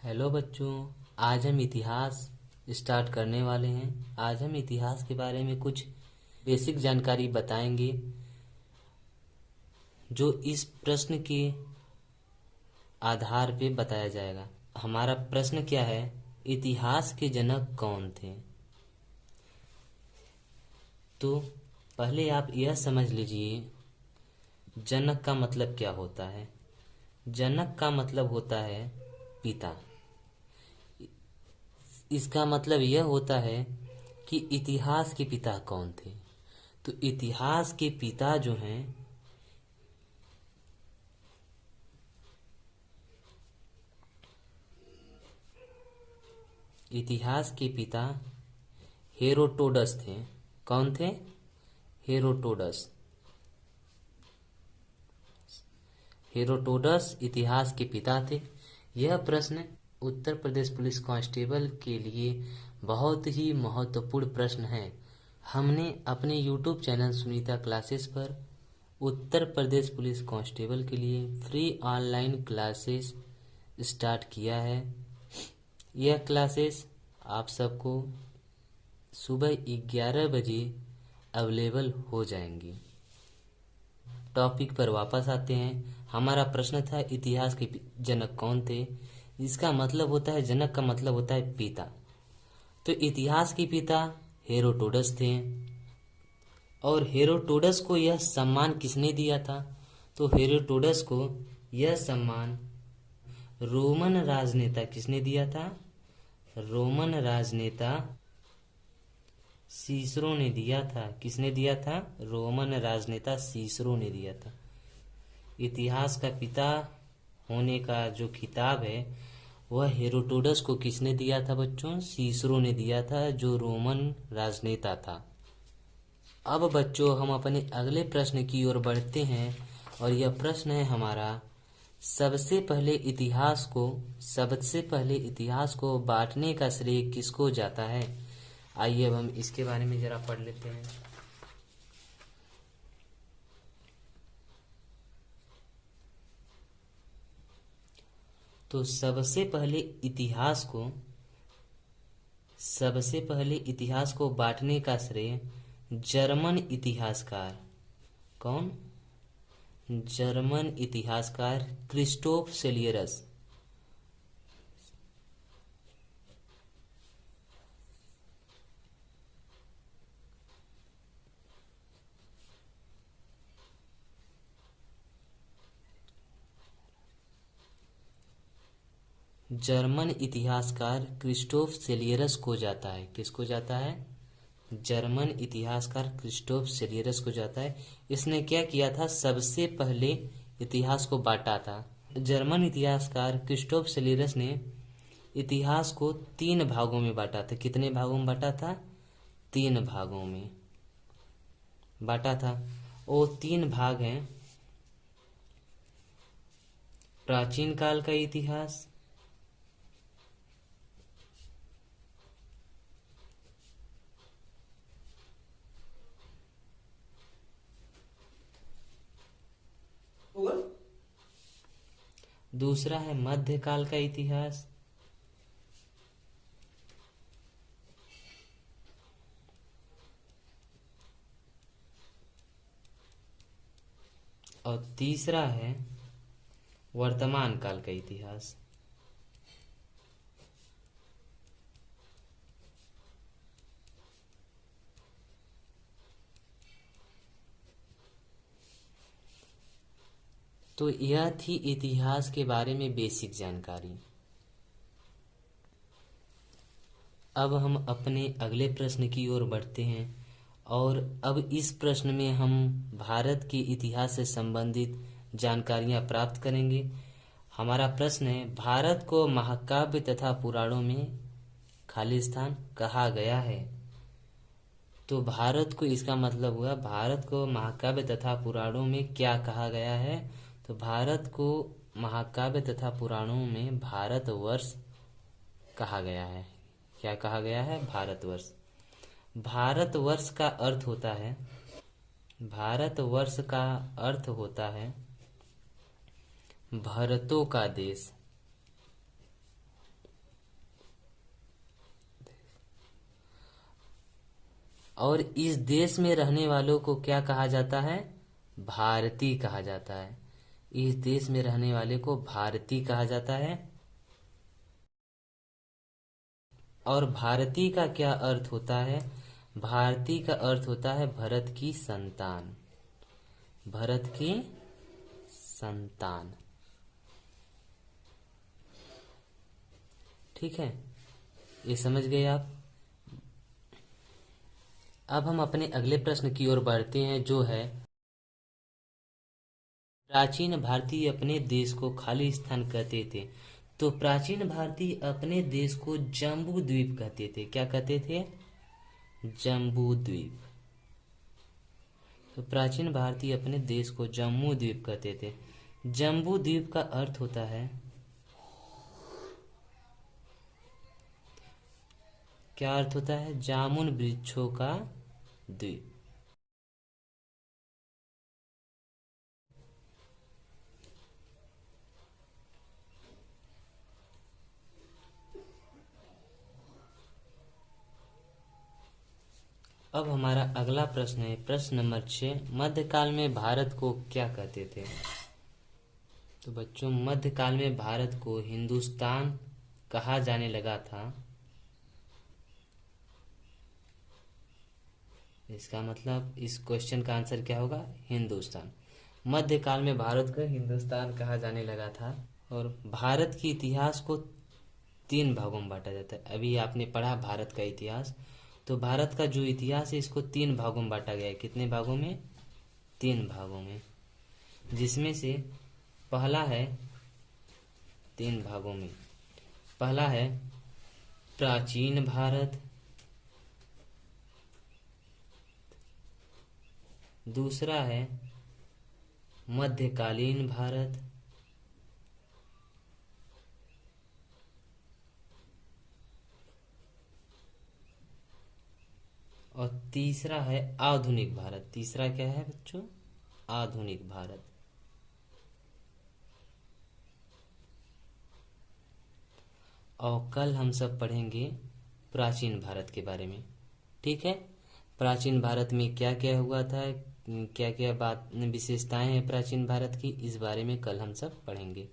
Hello बच्चों। आज हम इतिहास स्टार्ट करने वाले हैं। आज हम इतिहास के बारे में कुछ बेसिक जानकारी बताएंगे जो इस प्रश्न के आधार पे बताया जाएगा। हमारा प्रश्न क्या है? इतिहास के जनक कौन थे? तो पहले आप यह समझ लीजिए, जनक का मतलब क्या होता है। जनक का मतलब होता है पिता। इसका मतलब यह होता है कि इतिहास के पिता कौन थे। तो इतिहास के पिता जो हैं, इतिहास के पिता हेरोडोटस थे। कौन थे? हेरोडोटस। हेरोडोटस इतिहास के पिता थे। यह प्रश्न उत्तर प्रदेश पुलिस कांस्टेबल के लिए बहुत ही महत्वपूर्ण प्रश्न है। हमने अपने YouTube चैनल सुनीता क्लासेस पर उत्तर प्रदेश पुलिस कांस्टेबल के लिए फ्री ऑनलाइन क्लासेस स्टार्ट किया है। यह क्लासेस आप सबको सुबह 11 बजे अवेलेबल हो जाएंगी। टॉपिक पर वापस आते हैं। हमारा प्रश्न था इतिहास के जनक कौन थे। इसका मतलब होता है, जनक का मतलब होता है पिता। तो इतिहास के पिता हेरोडोटस थे। और हेरोडोटस को यह सम्मान किसने दिया था? तो हेरोडोटस को यह सम्मान रोमन राजनेता किसने दिया था? रोमन राजनेता सीसरो ने दिया था। किसने दिया था? रोमन राजनेता सीसरो ने दिया था। इतिहास का पिता होने का जो खिताब है वह हेरोडोटस को किसने दिया था बच्चों? सीसरो ने दिया था, जो रोमन राजनेता था। अब बच्चों हम अपने अगले प्रश्न की ओर बढ़ते हैं और यह प्रश्न है हमारा, सबसे पहले इतिहास को बांटने का श्रेय किसको जाता है? आइए अब हम इसके बारे में जरा पढ़ लेते हैं। तो सबसे पहले इतिहास को बांटने का श्रेय जर्मन इतिहासकार, कौन? जर्मन इतिहासकार क्रिस्टोफ सेलियरस। जर्मन इतिहासकार क्रिस्टोफ सेलियरस को जाता है। किसको जाता है? जर्मन इतिहासकार क्रिस्टोफ सेलियरस को जाता है। इसने क्या किया था? सबसे पहले इतिहास को बांटा था। जर्मन इतिहासकार क्रिस्टोफ सेलियरस ने इतिहास को 3 भागों में बांटा था। कितने भागों में बांटा था? 3 भागों में बांटा था। वो 3 भाग हैं, प्राचीन काल का इतिहास, दूसरा है मध्यकाल का इतिहास, और तीसरा है वर्तमान काल का इतिहास। तो यह थी इतिहास के बारे में बेसिक जानकारी। अब हम अपने अगले प्रश्न की ओर बढ़ते हैं और अब इस प्रश्न में हम भारत के इतिहास से संबंधित जानकारियां प्राप्त करेंगे। हमारा प्रश्न है, भारत को महाकाव्य तथा पुराणों में खालिस्तान कहा गया है। तो भारत को, इसका मतलब हुआ भारत को महाकाव्य तथा पुराणों में क्या कहा गया है? तो भारत को महाकाव्य तथा पुराणों में भारतवर्ष कहा गया है। क्या कहा गया है? भारतवर्ष। भारतवर्ष का अर्थ होता है, भारतवर्ष का अर्थ होता है भरतों का देश। और इस देश में रहने वालों को क्या कहा जाता है? भारतीय कहा जाता है। इस देश में रहने वाले को भारतीय कहा जाता है। और भारतीय का क्या अर्थ होता है? भारतीय का अर्थ होता है भरत की संतान। भरत की संतान। ठीक है, ये समझ गए आप। अब हम अपने अगले प्रश्न की ओर बढ़ते हैं, जो है प्राचीन भारतीय अपने देश को खाली स्थान कहते थे। तो प्राचीन भारतीय अपने देश को जम्बू द्वीप कहते थे। क्या कहते थे? जम्बू द्वीप। तो प्राचीन भारतीय अपने देश को जम्बू द्वीप कहते थे। जम्बू द्वीप का अर्थ होता है, क्या अर्थ होता है? जामुन वृक्षों का द्वीप। अब हमारा अगला प्रश्न है प्रश्न नंबर 6। मध्यकाल में भारत को क्या कहते थे? तो बच्चों, मध्यकाल में भारत को हिंदुस्तान कहा जाने लगा था। इसका मतलब इस क्वेश्चन का आंसर क्या होगा? हिंदुस्तान। मध्यकाल में भारत को हिंदुस्तान कहा जाने लगा था। और भारत के इतिहास को 3 भागों में बांटा जाता है। अभी आपने पढ़ा भारत का इतिहास, तो भारत का जो इतिहास है इसको 3 भागों में बांटा गया है। कितने भागों में? 3 भागों में। जिसमें से पहला है, 3 भागों में पहला है प्राचीन भारत, दूसरा है मध्यकालीन भारत, और तीसरा है आधुनिक भारत। तीसरा क्या है बच्चों? आधुनिक भारत। और कल हम सब पढ़ेंगे प्राचीन भारत के बारे में। ठीक है, प्राचीन भारत में क्या क्या हुआ था, क्या क्या बात विशेषताएं हैं प्राचीन भारत की, इस बारे में कल हम सब पढ़ेंगे।